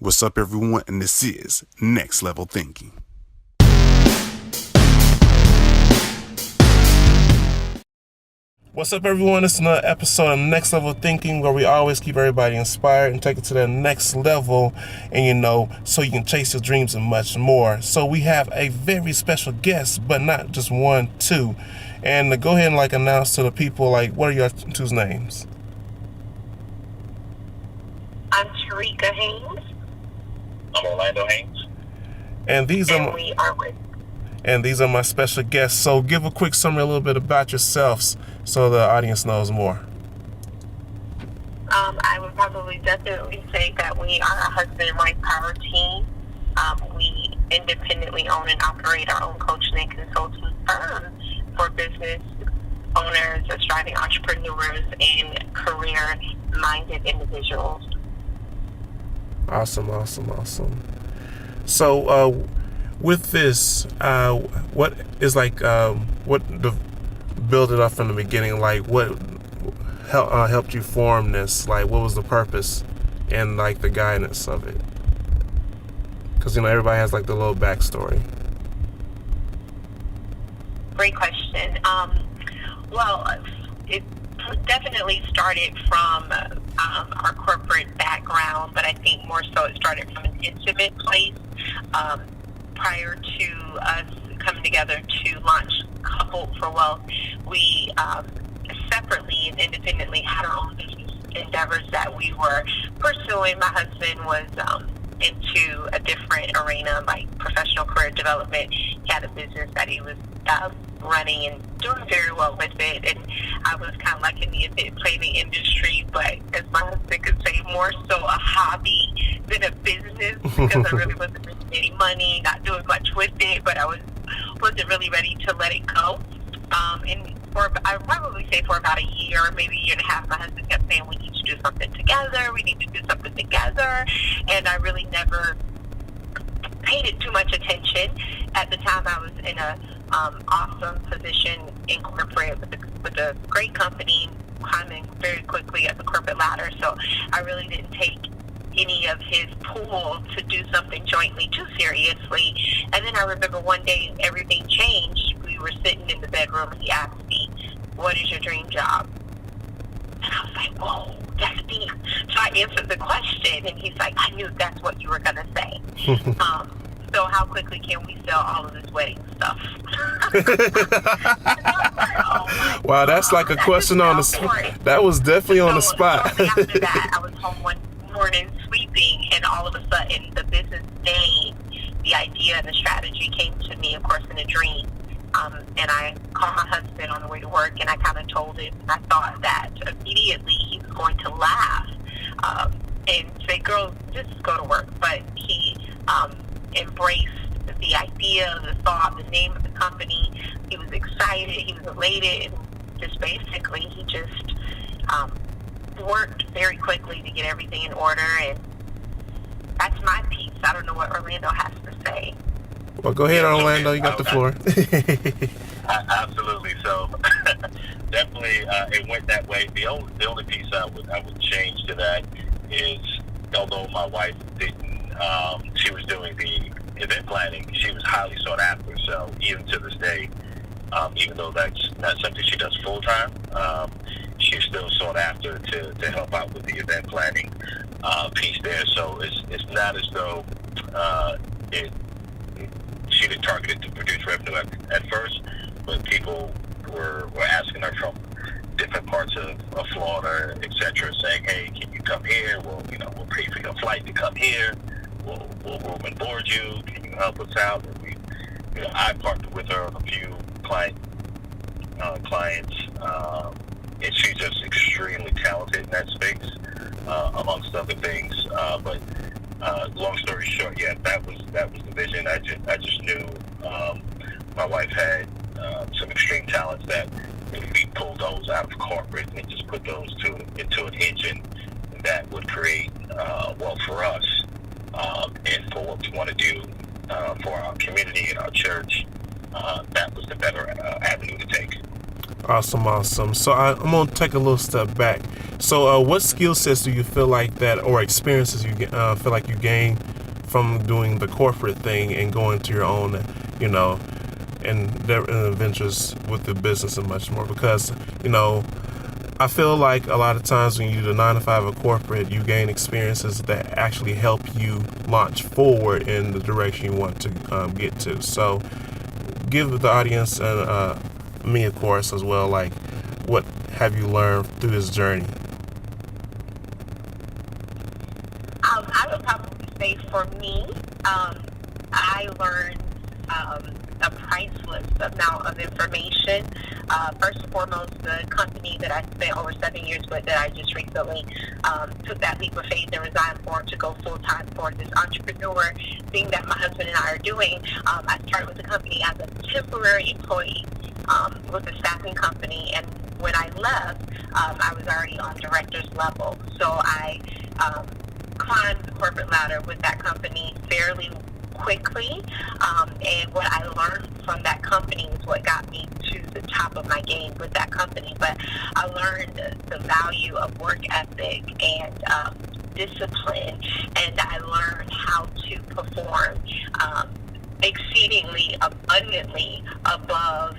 What's up, everyone? And this is Next Level Thinking. What's up, everyone? It's another episode of Next Level Thinking, where we always keep everybody inspired and take it to the next level, and so you can chase your dreams and much more. So we have a very special guest, but not just one, two. And to go ahead and announce to the people, what are your two's names? I'm Terika Haynes. I'm Orlando Haynes. And these are my special guests. So give a quick summary, a little bit about yourselves, so the audience knows more. I would probably definitely say that we are a husband and wife power team. We independently own and operate our own coaching and consulting firm for business owners, aspiring entrepreneurs, and career-minded individuals. Awesome. So, with this, what is build it up from the beginning? What helped you form this? What was the purpose and the guidance of it? Because everybody has the little backstory. Great question. Well, it definitely started from our corporate background, but I think more so it started from an intimate place. Prior to us coming together to launch Coupled for Wealth, we separately and independently had our own business endeavors that we were pursuing. My husband was into a different arena, like professional career development. He had a business that he was running and doing very well with it, and I was kind of in the event planning industry, but as my husband could say, more so a hobby than a business, because I really wasn't making any money, not doing much with it, but I wasn't really ready to let it go. And I would probably say for about a year, maybe a year and a half, my husband kept saying, we need to do something together, and I really never paid it too much attention. At the time, I was in a awesome position in corporate with a great company, climbing very quickly up the corporate ladder, so I really didn't take any of his pull to do something jointly too seriously. And then I remember one day everything changed. We were sitting in the bedroom and he asked me, what is your dream job? And I was like, whoa, that's deep. So I answered the question and he's like, I knew that's what you were going to say. So how quickly can we sell all of this wedding stuff? Wow, that's a question on the spot. That was definitely on the spot. So after that, I was home one morning sleeping, and all of a sudden the business name, the idea and the strategy came to me, of course, in a dream. And I called my husband on the way to work, and I kind of told him, I thought that immediately he was going to laugh and say, girl, just go to work. But he embraced the idea, the thought, the name of the company. He was excited, he was elated, and just basically he just worked very quickly to get everything in order, and that's my piece. I don't know what Orlando has to say. Well, go ahead, Orlando. You got the floor. Absolutely. So definitely, it went that way. The only piece I would change to that is, although my wife didn't, she was doing the event planning. She was highly sought after. So even to this day, even though that's not something she does full time, she's still sought after to help out with the event planning piece there. So it's not as though she didn't target it to produce revenue at first, but people were asking her from different parts of Florida, etc., saying, hey, can you come here? We'll pay for your flight to come here. We'll room and board you. Can you help us out? And I partnered with her on a few clients, and she's just extremely talented in that space, amongst other things. But long story short, yeah, that was the vision. I just knew my wife had some extreme talents that if we pulled those out of corporate and just put those into an engine, that would create wealth for us and for what we want to do for our community and our church. That was the better avenue to take. Awesome. So I'm gonna take a little step back. So, what skill sets do you feel like that, or experiences you feel like you gain from doing the corporate thing and going to your own, you know, and their ventures with the business and much more? Because I feel like a lot of times when you do the 9 to 5 or corporate, you gain experiences that actually help you launch forward in the direction you want to get to. So, give the audience and me, of course, as well, like, what have you learned through this journey? I would probably say for me, I learned a priceless amount of information. First and foremost, the company that I spent over 7 years with, that I just recently took that leap of faith and resigned for, to go full-time for this entrepreneur thing that my husband and I are doing. I started with the company as a temporary employee with a staffing company, and when I left, I was already on director's level. So I climbed the corporate ladder with that company fairly quickly, and what I learned from that company is what got me to the top of my game with that company. But I learned the value of work ethic and discipline, and I learned how to perform exceedingly abundantly above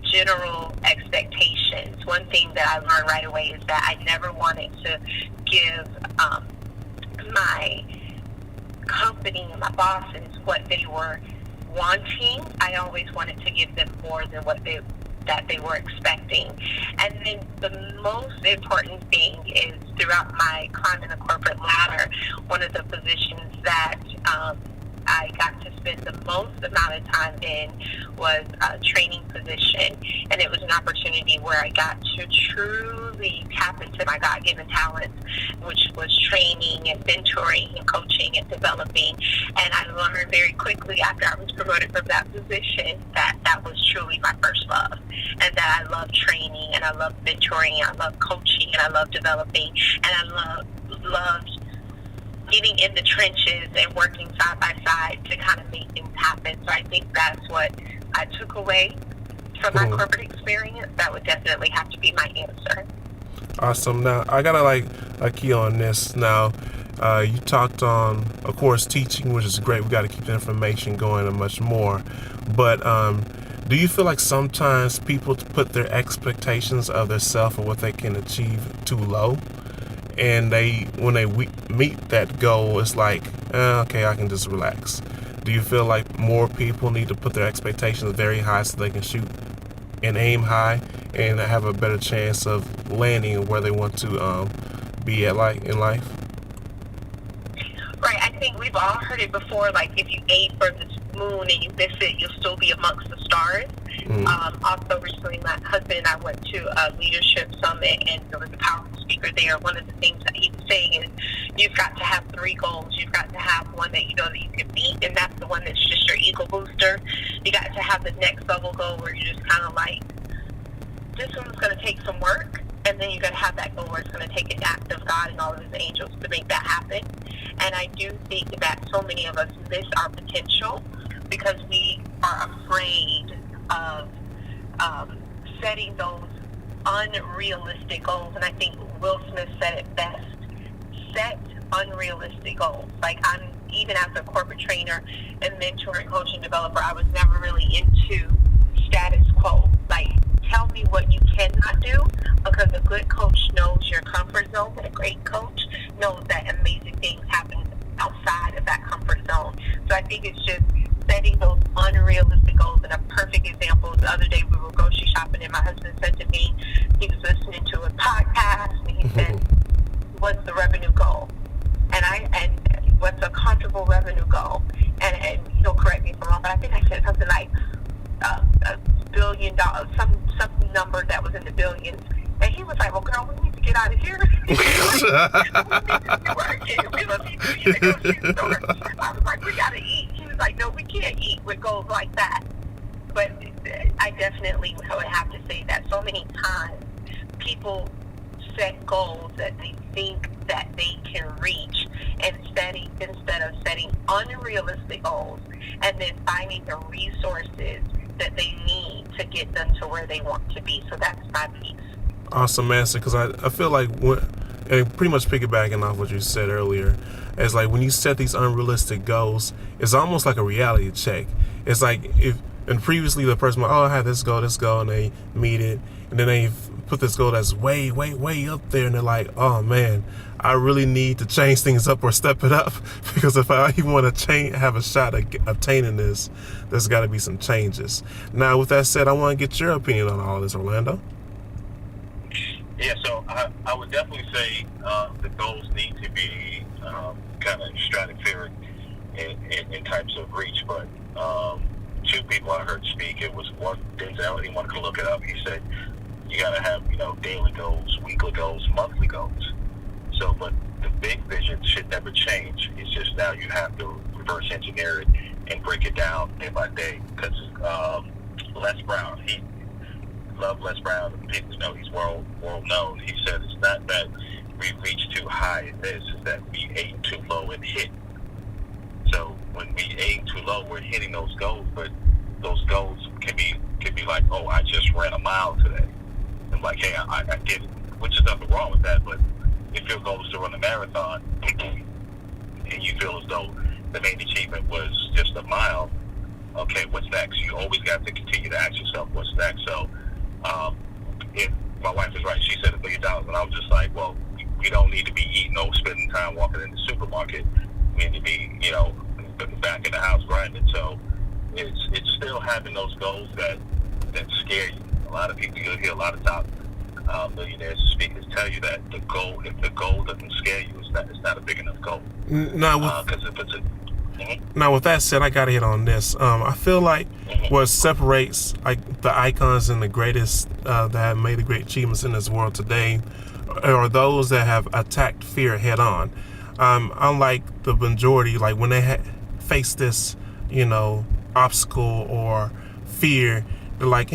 general expectations. One thing that I learned right away is that I never wanted to give my company and my bosses what they were wanting. I always wanted to give them more than what they were expecting. And then the most important thing is, throughout my climbing the corporate ladder, one of the positions that I got to spend the most amount of time in was a training position, and it was an opportunity where I got to truly tap into my God-given talents, which was training and mentoring and coaching and developing. And I learned very quickly after I was promoted from that position that that was truly my first love, and that I love training, and I love mentoring, and I love coaching, and I love developing, and I loved getting in the trenches and working side by side to kind of make things happen. So I think that's what I took away from my corporate experience. That would definitely have to be my answer. Awesome. Now, I got a key on this. Now, you talked on, of course, teaching, which is great. We got to keep the information going and much more. But do you feel like sometimes people put their expectations of themselves or what they can achieve too low? And when they meet that goal, it's like, okay, I can just relax. Do you feel like more people need to put their expectations very high so they can shoot and aim high and have a better chance of landing where they want to be at, like, in life? Right. I think we've all heard it before. Like, if you aim for the moon and you miss it, you'll still be amongst the stars. Also, recently, my husband and I went to a leadership summit, and there was a powerful speaker there. One of the things that he was saying is, you've got to have 3 goals. You've got to have one that you know that you can beat, and that's the one that's just your ego booster. You got to have the next level goal where you're just kind of like, this one's going to take some work, and then you got to have that goal where it's going to take an act of God and all of His angels to make that happen. And I do think that so many of us miss our potential because we are afraid of setting those unrealistic goals. And I think Will Smith said it best: set unrealistic goals. Like, even as a corporate trainer and mentor and coaching developer, I was never really into status quo. Like, tell me what you cannot do, because a good coach knows your comfort zone, and a great coach knows that amazing things happen outside of that comfort zone. So I think it's just setting those unrealistic goals. And a perfect example, the other day we were grocery shopping, and my husband said to me, he was listening to a podcast, and he said, what's the revenue goal? And what's a comfortable revenue goal? And he'll correct me if I'm wrong, but I think I said something like $1 billion, some number that was in the billions. And he was like, well, girl, we need to get out of here. We need to be working. We don't need to be in the grocery store. I was like, we got to eat. He was like, no, we can't eat with goals like that. But I definitely would have to say that so many times people set goals that they think that they can reach, instead of setting unrealistic goals and then finding the resources that they need to get them to where they want to be. So that's my piece. Awesome answer, because I feel like and pretty much piggybacking off what you said earlier, it's like when you set these unrealistic goals, it's almost like a reality check. It's like and previously the person, I had this goal, and they meet it, and then they put this goal that's way, way, way up there, and they're like, oh man, I really need to change things up or step it up, because if I even want to have a shot at obtaining this, there's got to be some changes. Now, with that said, I want to get your opinion on all this, Orlando. Yeah, so I would definitely say the goals need to be kind of stratospheric in types of reach. But two people I heard speak, it was one, Denzel, anyone can look it up. He said you got to have, daily goals, weekly goals, monthly goals. So, but the big vision should never change. It's just now you have to reverse engineer it and break it down day by day. Because Les Brown, love Les Brown. People know he's world known. He said it's not that we reach too high in this, it's that we aim too low and hit. So when we aim too low, we're hitting those goals, but those goals can be like, oh, I just ran a mile today. And like, hey, I did it, which is nothing wrong with that. But if your goal is to run a marathon and you feel as though the main achievement was just a mile, okay, what's next? You always got to continue to ask yourself, what's next? So if my wife is right, she said $1 million, and I was just like, well, we don't need to be eating or spending time walking in the supermarket. We need to be, back in the house grinding. So it's still having those goals that scare you. A lot of people, you'll hear a lot of top millionaires and speakers tell you that if the goal doesn't scare you, it's not a big enough goal. Now, with that said, I gotta hit on this. I feel like what separates like the icons and the greatest that have made the great achievements in this world today are those that have attacked fear head on. Unlike the majority, like when they face this, obstacle or fear, they're like,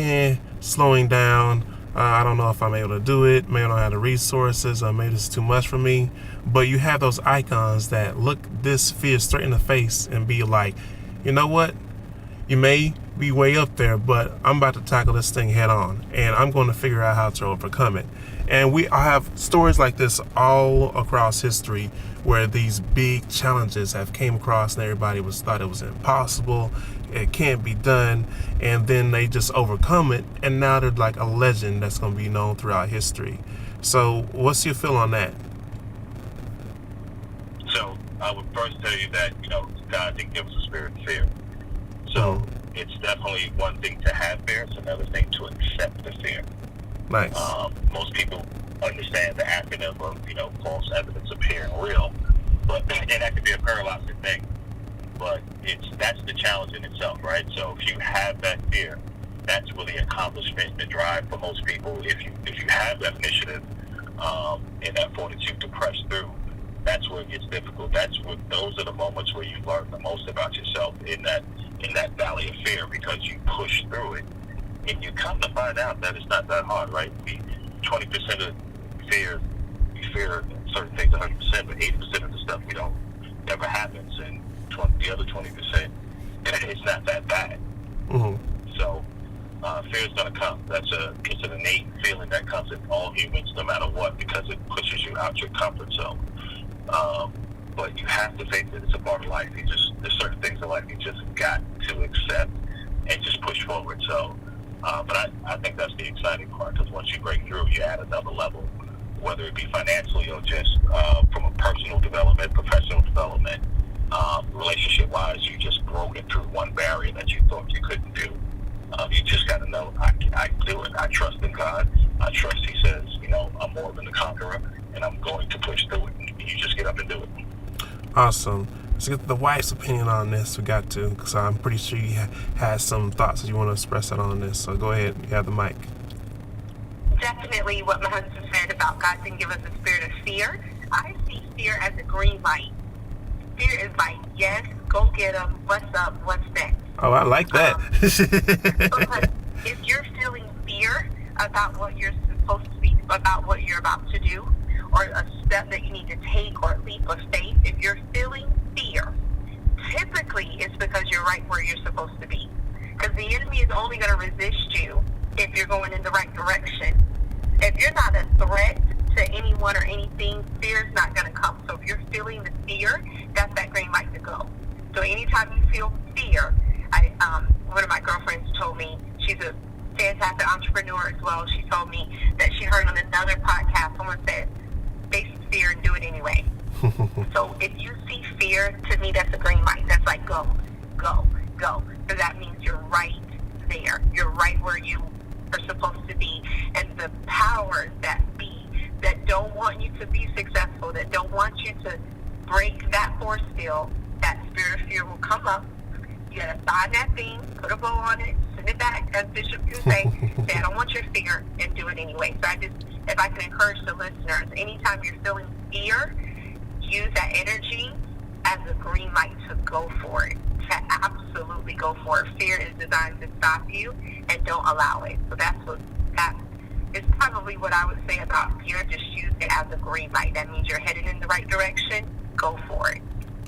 slowing down. I don't know if I'm able to do it. Maybe I don't have the resources. Maybe it's too much for me. But you have those icons that look this fear straight in the face and be like, you know what? You may be way up there, but I'm about to tackle this thing head on, and I'm going to figure out how to overcome it. And I have stories like this all across history where these big challenges have came across and everybody thought it was impossible, it can't be done, and then they just overcome it, and now they're like a legend that's going to be known throughout history. So what's your feel on that? So I would first tell you that, God didn't give us a spirit of fear. So it's definitely one thing to have fear, it's another thing to accept the fear. Nice. Most people understand the acronym of, false evidence appearing real, and that could be a paralyzing thing. But that's the challenge in itself, right? So if you have that fear, that's really accomplishment and drive for most people. If you have that initiative and that fortitude to press through, that's where it gets difficult. Those are the moments where you learn the most about yourself in that valley of fear, because you push through it. And you come to find out that it's not that hard, right? 20% of fear, we fear certain things 100%, but 80% of the stuff we don't never happens, and the other 20%, it's not that bad. So fear is going to come. It's an innate feeling that comes in all humans, no matter what, because it pushes you out your comfort zone. But you have to face it. It's a part of life. There's certain things in life you just got to accept and just push forward. So, but I think that's the exciting part, because once you break through, you add another level, whether it be financially or just from a personal development, professional development, relationship-wise. You just broke it through one barrier that you thought you couldn't do. You just got to know, I can do it. I trust in God. I trust He says, I'm more than a conqueror, and I'm going to push through it. You just get up and do it. Awesome. Let's get the wife's opinion on this. We got to, because I'm pretty sure you had some thoughts that you want to express on this. So go ahead. You have the mic. Definitely what my husband said about God didn't give us a spirit of fear. I see fear as a green light. Fear is like, yes, go get them. What's up? What's next? Oh, I like that. Because if you're feeling fear about what you're supposed to be, about what you're about to do, or a step that you need to take, or a leap of faith, if you're feeling fear, typically it's because you're right where you're supposed to be. Because because the enemy is only going to resist you if you're going in the right direction. If you're not a threat to anyone or anything, fear is not going to come. So if you're feeling the fear, that's that green light to go. So anytime you feel fear, one of my girlfriends told me, she's a fantastic entrepreneur as well. She told me that she heard on another podcast, someone said, face fear and do it anyway. So if you see fear, to me, that's a green light. That's like, go, go, go. So that means you're right there. You're right where you are supposed to be. And the powers that be, that don't want you to be successful, that don't want you to break that force field, that spirit of fear will come up. You gotta sign that thing, put a bow on it, send it back, as Bishop can say, I don't want your fear, and do it anyway. So if I can encourage the listeners, anytime you're feeling fear, use that energy as a green light to go for it, to absolutely go for it. Fear is designed to stop you, and don't allow it. So that is probably what I would say about fear. Just use it as a green light. That means you're headed in the right direction. Go for it.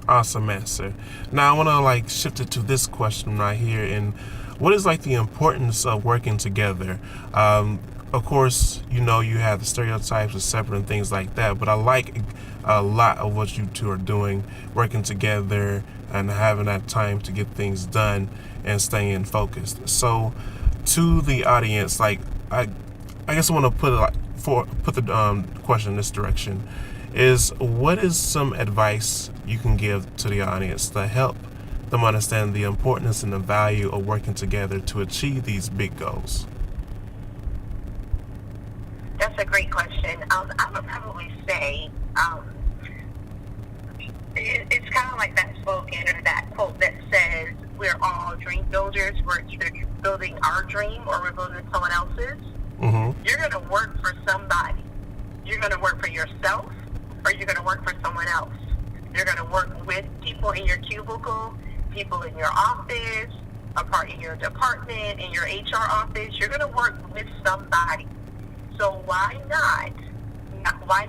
Awesome answer. Now I want to shift it to this question right here. And what is the importance of working together? Of course, you have the stereotypes of separate and things like that, but I like a lot of what you two are doing, working together and having that time to get things done and staying focused. So to the audience, I guess I want to put the question in this direction. What is some advice you can give to the audience to help them understand the importance and the value of working together to achieve these big goals? That's a great question. I would probably say it's kind of like that slogan or that quote that says, we're all dream builders. We're either building our dream or we're building someone else's. Mm-hmm. You're going to work for somebody. You're going to work for yourself, or you're going to work for someone else. You're going to work with people in your cubicle, people in your office, a part in your department, in your HR office. You're going to work with somebody. So why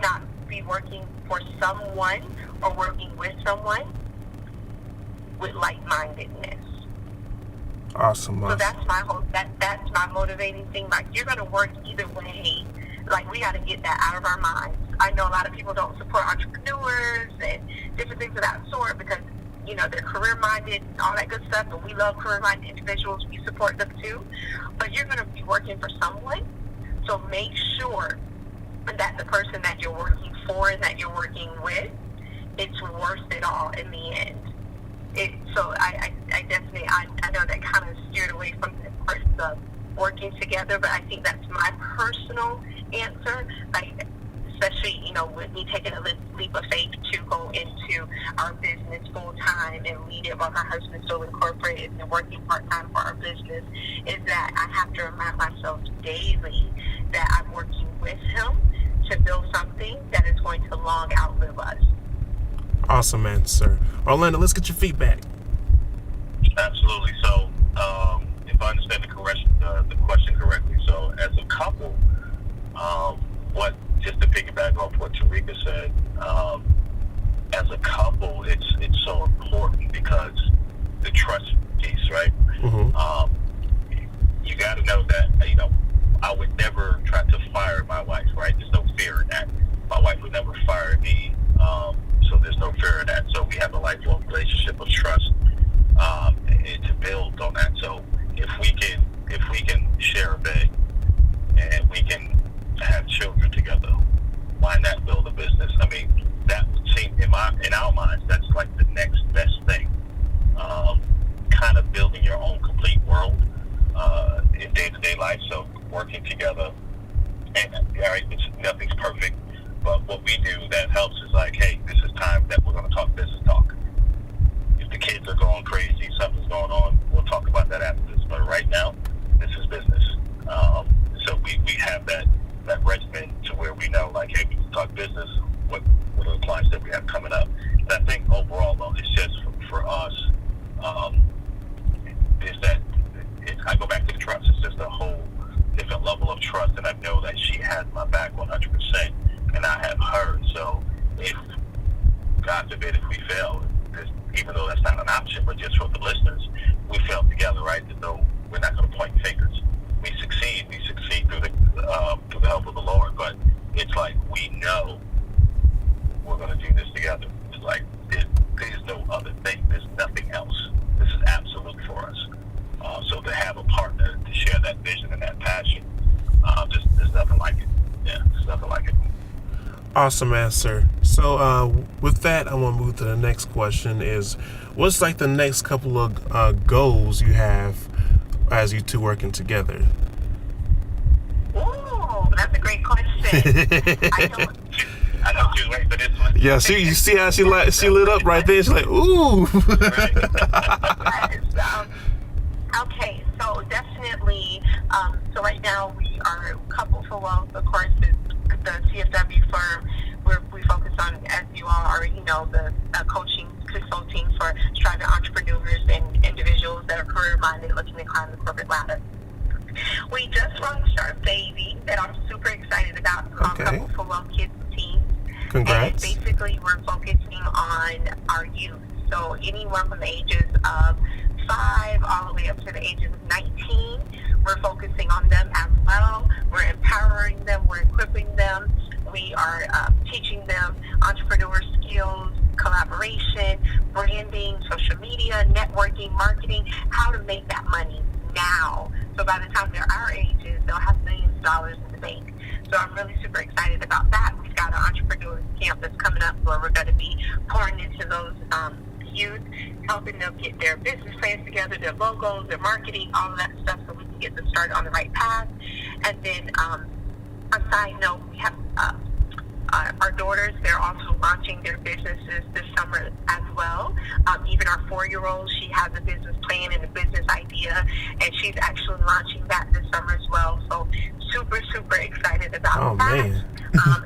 not be working for someone or working with someone with like-mindedness? Awesome. So that's my motivating thing. You're going to work either way. We got to get that out of our minds. I know a lot of people don't support entrepreneurs and different things of that sort because, they're career-minded and all that good stuff, and we love career-minded individuals. We support them too. But you're going to be working for someone, so make sure that the person that you're working for and that you're working with, it's worth it all in the end. So I definitely, I know that kind of steered away from the parts of working together, but I think that's my personal answer. Especially, with me taking a leap of faith to go into our business full time and lead it while my husband's still incorporated and working part time for our business, is that I have to remind myself daily that I'm working with him to build something that is going to long outlive us. Awesome answer. Orlando, let's get your feedback. Absolutely. So, if I understand the question correctly, so as a couple, just to piggyback off what Terika said, as a couple, it's so important because the trust piece, right? Mm-hmm. You got to know that, I would never try to fire my wife, right? There's no fear in that. My wife would never fire me, so there's no fear in that. So we have a lifelong relationship of trust to build on that. So if we can share a bed and we can have children together, why not build a business? I mean, that would seem in our minds, that's like the next best thing. Kind of building your own complete world in day-to-day life. So working together, and nothing's perfect, but what we do that helps is hey, this is time that we're going to talk business talk. If the kids are going crazy, something's going on, we'll talk about that after this. But right now, this is business. So we have that regimen to where we know, hey, we can talk business. What are the clients that we have coming up? And I think overall, though, it's just for us, is that I go back to the trust. It's just a whole different level of trust, and I know that she has my back 100%, and I have hers. So if, God forbid, if we fail, even though that's not an option, but just for the listeners, we fail together, right? There's no the thing. There's nothing else. This is absolute for us. So to have a partner to share that vision and that passion, there's nothing like it. Yeah, there's nothing like it. Awesome answer. So with that, I want to move to the next question is, what's like the next couple of goals you have as you two working together? Ooh, that's a great question. I know she was waiting for this one. Yeah, you see how she lit up right there. She's like, ooh. Okay, so definitely. So right now we are Couple for Wealth. Of course, is the CFW firm. We focus on, as you all already know, the coaching, consulting for striving entrepreneurs and individuals that are career-minded, looking to climb the corporate ladder. We just launched our baby that I'm super excited about. It's called Couple for Wealth Kids and Teens. Congrats. And basically, we're focusing on our youth. So anyone from the ages of 5 all the way up to the ages of 19, we're focusing on them as well. We're empowering them. We're equipping them. We are teaching them entrepreneur skills, collaboration, branding, social media, networking, marketing, how to make that money now. So by the time they're our ages, they'll have millions of dollars in the bank. So I'm really super excited about that. We've got an entrepreneur camp that's coming up where we're going to be pouring into those youth, helping them get their business plans together, their logos, their marketing, all of that stuff, so we can get them started on the right path. And then on a side note, we have our daughters, they're also launching their businesses this summer as well. Even our 4-year-old, she has a business plan and a business idea, and she's actually launching that this summer as well. So super, super excited about that. Man.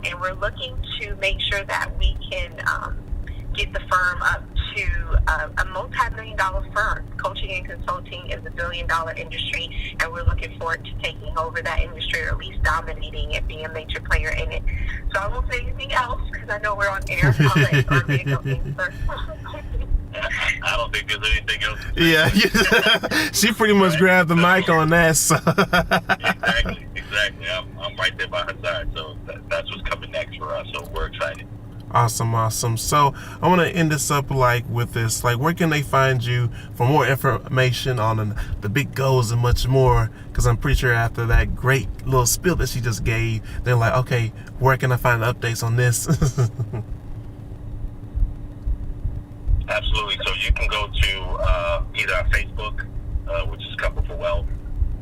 And we're looking to make sure that we can get the firm up to a multi-million-dollar firm. Coaching and consulting is a billion-dollar industry, and we're looking forward to taking over that industry, or at least dominating it, being a major player in it. So I won't say anything else because I know we're on air. I'll let Armando answer. I don't think there's anything else. Yeah, she pretty much grabbed the mic on that. So. Exactly. I'm right there by her side. So that's what's coming next for us. So we're excited. Awesome. So I want to end this up with this. Like, where can they find you for more information on the big goals and much more? Because I'm pretty sure after that great little spiel that she just gave, they're like, okay, where can I find updates on this? Absolutely. So you can go to either our Facebook, which is Couple for Wealth,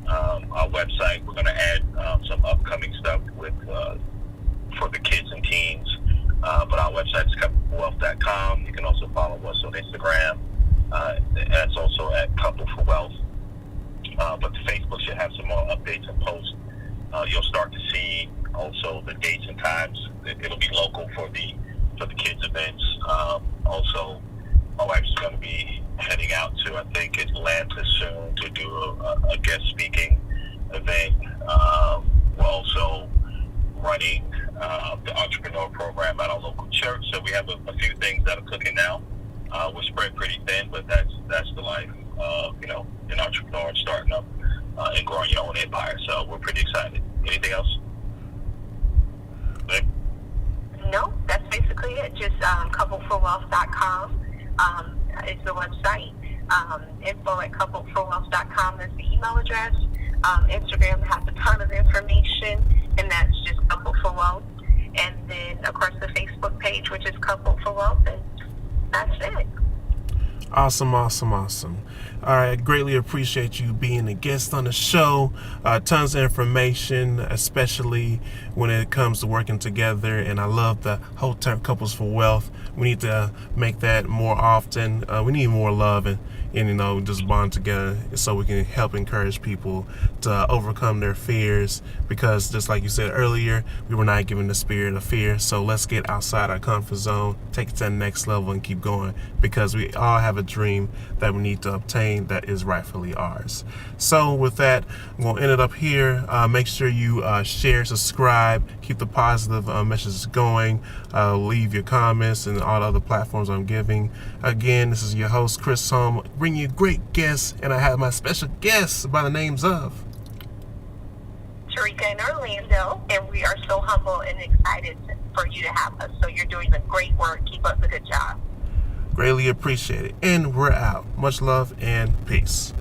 our website. We're going to add some upcoming stuff for the kids and teens. But our website is coupleforwealth.com. You can also follow us on Instagram. That's also at Couple for Wealth. But the Facebook should have some more updates and posts. You'll start to see also the dates and times. It'll be local for the kids events. Also, my wife's going to be heading out to, I think, Atlanta soon to do a guest speaking event. We're also running the entrepreneur program at our local church. So we have a few things that are cooking now. We're spread pretty thin, but that's the life of an entrepreneur and starting up and growing your own empire. So we're pretty excited. Anything else? No, that's basically it. Just coupleforwealth.com is the website. Info at coupleforwealth.com is the email address. Instagram has a ton of information, and that's just Couple for Wealth. And then, of course, the Facebook page, which is Couple for Wealth, and that's it. Awesome. All right, greatly appreciate you being a guest on the show. Tons of information, especially when it comes to working together. And I love the whole term Couples for Wealth. We need to make that more often. We need more love and just bond together so we can help encourage people to overcome their fears, because just like you said earlier, we were not given the spirit of fear. So let's get outside our comfort zone, take it to the next level, and keep going, because we all have a dream that we need to obtain that is rightfully ours. So with that, we'll end it up here. Make sure you share, subscribe, keep the positive messages going, leave your comments and all the other platforms I'm giving. Again, this is your host, Chris Home, bring you great guests, and I have my special guests by the names of Terika and Orlando, and we are so humble and excited for you to have us. So you're doing the great work. Keep up the good job. Greatly appreciated. And we're out. Much love and peace.